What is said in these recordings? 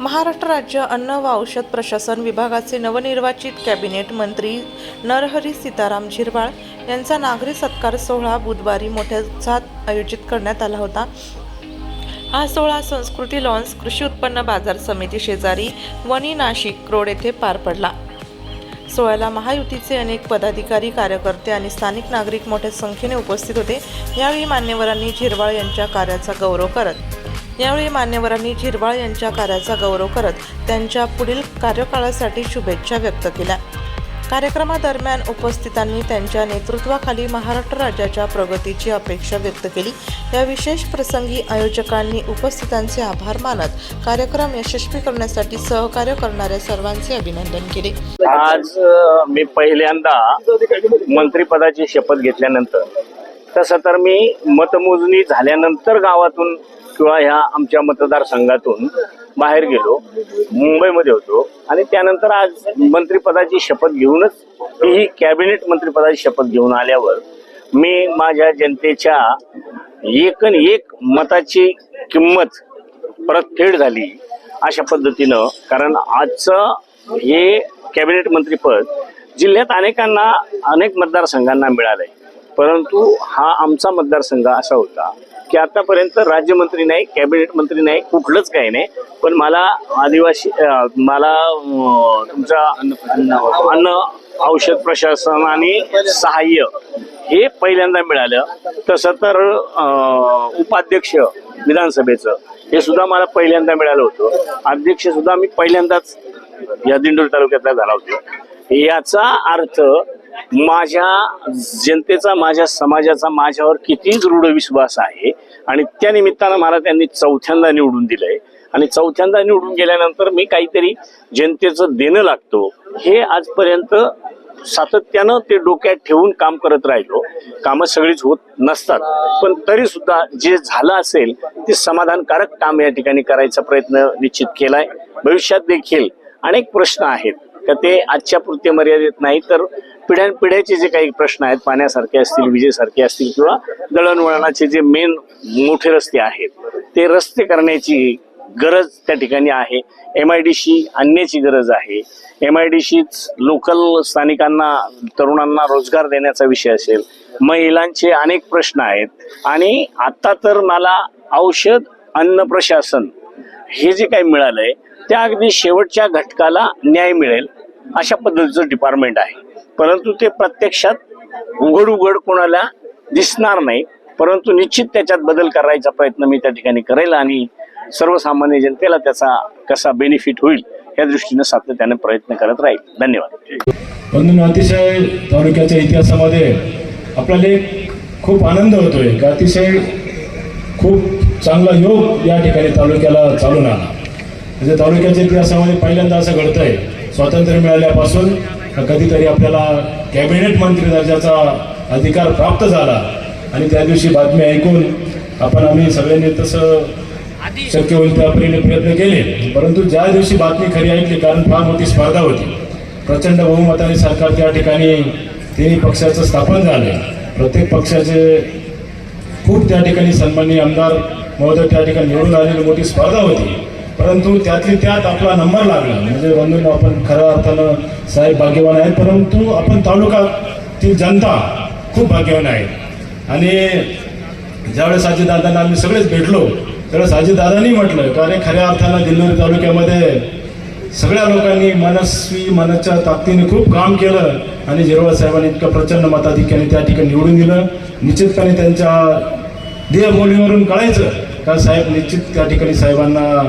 महाराष्ट्र राज्य अन्न व औषध प्रशासन विभागाचे नवनिर्वाचित कॅबिनेट मंत्री नरहरी सीताराम झिरवाळ यांचा नागरी सत्कार सोहळा बुधवारी मोठ्या उत्साहात आयोजित करण्यात आला होता। हा सोहळा संस्कृती लॉन्स कृषी उत्पन्न बाजार समिती शेजारी वणी नाशिक रोड येथे पार पडला। सोहळ्याला महायुतीचे अनेक पदाधिकारी, कार्यकर्ते आणि स्थानिक नागरिक मोठ्या संख्येने उपस्थित होते। यावेळी मान्यवरांनी झिरवाळ यांच्या कार्याचा गौरव करत त्यांच्या पुढील कार्यकाळासाठी शुभेच्छा व्यक्त केल्या। कार्यक्रमादरम्यान उपस्थितांनी त्यांच्या नेतृत्वाखाली महाराष्ट्र राज्याच्या प्रगतीची अपेक्षा व्यक्त केली। या विशेष प्रसंगी आयोजकांनी उपस्थितांचे आभार मानत कार्यक्रम यशस्वी करण्यासाठी सहकार्य करणाऱ्या सर्वांचे अभिनंदन केले। आज मी पहिल्यांदा मंत्रिपदाची शपथ घेतल्यानंतर, तसं तर मी मतमोजणी झाल्यानंतर गावातून किंवा ह्या आमच्या मतदारसंघातून बाहेर गेलो, मुंबईमध्ये होतो आणि त्यानंतर आज मंत्रिपदाची शपथ घेऊनच ही कॅबिनेट मंत्रिपदाची शपथ घेऊन आल्यावर मी माझ्या जनतेच्या एक मताची किंमत परतफेड झाली अशा पद्धतीनं। कारण आजचं हे कॅबिनेट मंत्रिपद जिल्ह्यात अनेक मतदारसंघांना मिळालंय, परंतु हा आमचा मतदारसंघ असा होता की आतापर्यंत राज्यमंत्री नाही, कॅबिनेट मंत्री नाही, कुठलंच काही नाही, पण मला तुमचा अन्न औषध प्रशासन आणि सहाय्य हे पहिल्यांदा मिळालं। तसं तर उपाध्यक्ष विधानसभेचं हे सुद्धा मला पहिल्यांदा मिळालं होतं। अध्यक्ष सुद्धा मी पहिल्यांदाच या दिंडोरी तालुक्यातला झाला होतो। याचा अर्थ माझ्या जनतेचा, माझ्या समाजाचा माझ्यावर किती दृढ विश्वास आहे आणि त्या निमित्तानं मला त्यांनी चौथ्यांदा निवडून दिलंय आणि चौथ्यांदा निवडून गेल्यानंतर मी काहीतरी जनतेचं देणं लागतो हे आजपर्यंत सातत्यानं ते डोक्यात ठेवून काम करत राहिलो। कामं सगळीच होत नसतात, पण तरी सुद्धा जे झालं असेल ते समाधानकारक काम या ठिकाणी करायचा प्रयत्न निश्चित केलाय। भविष्यात देखील अनेक प्रश्न आहेत का ते आजच्या पुरते मर्यादित नाही, तर पिढ्यानपिढ्याचे जे काही प्रश्न आहेत, पाण्यासारखे असतील, विजेसारखे असतील किंवा दळणवळणाचे जे मेन मोठे रस्ते आहेत, ते रस्ते करण्याची गरज त्या ठिकाणी आहे। MIDC आणण्याची गरज आहे। MIDCच लोकल स्थानिकांना, तरुणांना रोजगार देण्याचा विषय असेल, महिलांचे अनेक प्रश्न आहेत आणि आता तर मला औषध अन्न प्रशासन हे जे काही मिळालंय त्या अगदी शेवटच्या घटकाला न्याय मिळेल अशा पद्धतीचं डिपार्टमेंट आहे, परंतु ते प्रत्यक्षात उघड कोणाला दिसणार नाही, परंतु निश्चित त्याच्यात बदल करायचा प्रयत्न मी त्या ठिकाणी करेल आणि सर्वसामान्य जनतेला त्याचा कसा बेनिफिट होईल या दृष्टीने सातत्याने प्रयत्न करत राहील। धन्यवाद। अतिशय तालुक्याच्या इतिहासामध्ये आपल्याला खूप आनंद होतोय की अतिशय खूप चांगला योग या ठिकाणी तालुक्याला चालून आला। म्हणजे तालुक्याच्या इतिहासामध्ये पहिल्यांदा असं घडतंय स्वातंत्र्य मिळाल्यापासून कधीतरी आपल्याला कॅबिनेट मंत्री दर्जाचा अधिकार प्राप्त झाला आणि त्या दिवशी बातमी ऐकून आम्ही सगळ्यांनी तसं शक्य होईल त्या प्रयत्न केले, परंतु ज्या दिवशी बातमी खरी ऐकली, कारण फार मोठी स्पर्धा होती, प्रचंड बहुमताने सरकार त्या ठिकाणी तिन्ही पक्षाचं स्थापन झालं, प्रत्येक पक्षाचे खूप त्या ठिकाणी सन्माननीय आमदार महोदय त्या ठिकाणी निवडून आलेली मोठी स्पर्धा होती, परंतु त्यातली त्यात आपला नंबर लागला। म्हणजे बंधूंनो, आपण खऱ्या अर्थानं साहेब भाग्यवान आहेत, परंतु आपण तालुक्यातील जनता खूप भाग्यवान आहे। आणि ज्यावेळेस अजितदादांना आम्ही सगळेच भेटलो त्यावेळेस अजितदादांनी म्हटलं का रे, खऱ्या अर्थानं दिंडोरी तालुक्यामध्ये सगळ्या लोकांनी मनाच्या ताकदीने खूप काम केलं आणि झिरवाळ साहेबांनी इतकं प्रचंड मताधिक्याने त्या ठिकाणी निवडून दिलं। निश्चितपणे त्यांच्या देहबोलीवरून कळायचं का साहेब निश्चित त्या ठिकाणी साहेबांना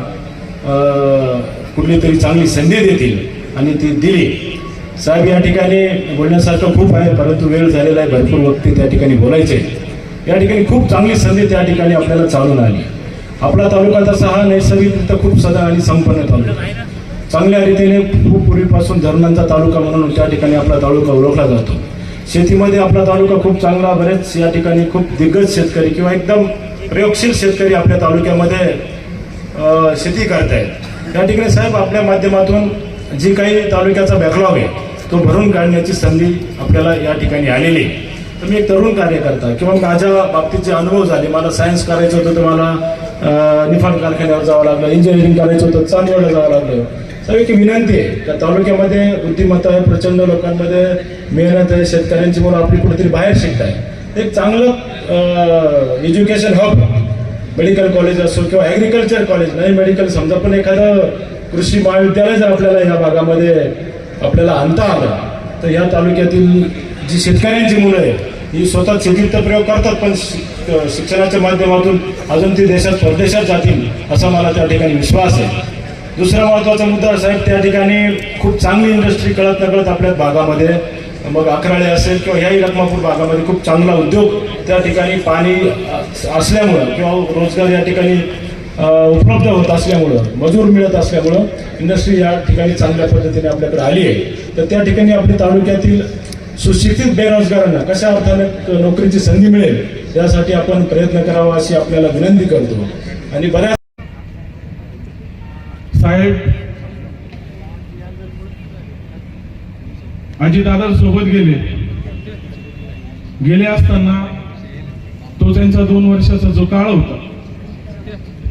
कुठली तरी चांगली संधी देतील आणि ती दिली। साहेब या ठिकाणी बोलण्यासारखं खूप आहे, परंतु वेळ झालेला आहे, भरपूर वक्ती त्या ठिकाणी बोलायचे। या ठिकाणी खूप चांगली संधी त्या ठिकाणी आपल्याला चालून आली। आपला तालुका तसा हा नैसर्गिकरित्या खूप सदा आणि संपन्न तालुका, चांगल्या रीतीने खूप पूर्वीपासून धरणांचा तालुका म्हणून त्या ठिकाणी आपला तालुका ओळखला जातो। शेतीमध्ये आपला तालुका खूप चांगला, बरेच या ठिकाणी खूप दिग्गज शेतकरी किंवा एकदम प्रयोगशील शेतकरी आपल्या तालुक्यामध्ये शेती करतायत। त्या ठिकाणी साहेब आपल्या माध्यमातून जी काही तालुक्याचा बॅकलॉग आहे तो भरून काढण्याची संधी आपल्याला या ठिकाणी आलेली। तर मी एक तरुण कार्यकर्ता किंवा माझ्या बाबतीत जे अनुभव झाले, मला सायन्स करायचं होतं तर मला निफाड कारखान्यावर जावं लागलं, इंजिनिअरिंग करायचं होतं चांदवडला जावं लागलं. सगळी विनंती आहे का तालुक्यामध्ये बुद्धिमत्ता आहे, प्रचंड लोकांमध्ये मेहनत आहे, शेतकऱ्यांची मुलं आपली कुठेतरी बाहेर शिकत आहे. एक चांगलं एज्युकेशन हब, मेडिकल कॉलेज असो किंवा ॲग्रिकल्चर कॉलेज, नाही मेडिकल समजा, पण एखादं कृषी महाविद्यालय जर आपल्याला या भागामध्ये आपल्याला आणता आलं तर या तालुक्यातील जी शेतकऱ्यांची मुलं आहे ही स्वतः शेतीत तर प्रयोग करतात, पण शिक्षणाच्या माध्यमातून अजून ती देशात परदेशात जातील असा मला त्या ठिकाणी विश्वास आहे. दुसरा महत्त्वाचा मुद्दा साहेब, त्या ठिकाणी खूप चांगली इंडस्ट्री कळत नकळत आपल्या भागामध्ये, मग अकराळे असेल किंवा ह्याही लखमापूर भागामध्ये खूप चांगला उद्योग त्या ठिकाणी पाणी असल्यामुळं किंवा रोजगार या ठिकाणी उपलब्ध होत असल्यामुळं, मजूर मिळत असल्यामुळं इंडस्ट्री या ठिकाणी चांगल्या पद्धतीने आपल्याकडे आली आहे. तर त्या ठिकाणी आपल्या तालुक्यातील सुशिक्षित बेरोजगारांना कशा अर्थाने नोकरीची संधी मिळेल यासाठी आपण प्रयत्न करावा अशी आपल्याला विनंती करतो. आणि बऱ्याच साहेब अजितदादा सोबत गेले असताना तो त्यांचा 2 वर्षाचा जो काळ होता,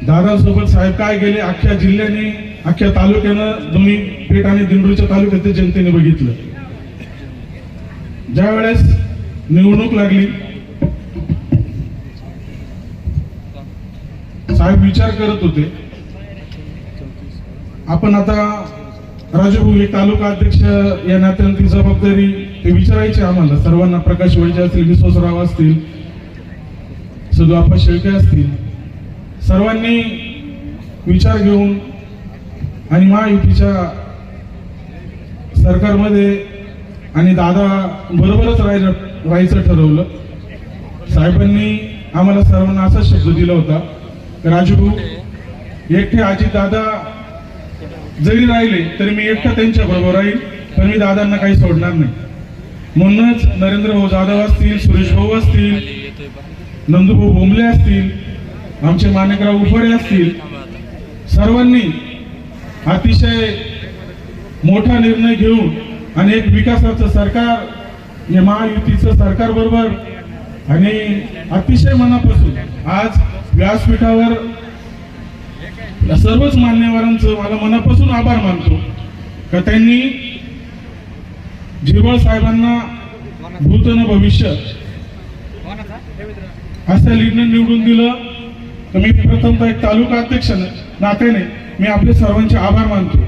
दादासोबत साहेब काय गेले, अख्ख्या जिल्ह्याने, अख्ख्या तालुक्यानं, दोन्ही पेठ आणि दिंडोरीच्या तालुक्यातील जनतेने बघितलं. ज्या वेळेस निवडणूक लागली, साहेब विचार करत होते, आपण आता राजूभाऊ एक तालुका अध्यक्ष या नात्याने ती जबाबदारी ते विचारायची आम्हाला सर्वांना, प्रकाश वैद्य असतील, विश्वासराव असतील, सदुआप्पा शेळके असतील, सर्वांनी विचार घेऊन आणि महायुतीच्या सरकारमध्ये आणि दादा बरोबरच राहायचं ठरवलं. साहेबांनी आम्हाला सर्वांना असा शब्द दिला होता, राजूभाऊ एकटे अजितदादा जरी राहिले तरी मी एकटा त्यांच्या बरोबर राहील, पण मी दादांना काही सोडणार नाही. म्हणूनच नरेंद्र भाऊ जाधव असतील, सुरेश भाऊ असतील, नंदूभाऊ बोंबले असतील, आमचे माणिकराव उफळे असतील, सर्वांनी अतिशय मोठा निर्णय घेऊन आणि एक विकासाचं सरकार या महायुतीचं सरकार बरोबर आणि अतिशय मनापासून आज व्यासपीठावर सर्वच मान्यवरांचं मला मनापासून आभार मानतो का त्यांनी झिरवळ साहेबांना भूत न भविष्य असं निर्णय निवडून दिलं. तर मी प्रथमतः एक तालुका अध्यक्ष नात्याने मी आपले सर्वांचे आभार मानतो.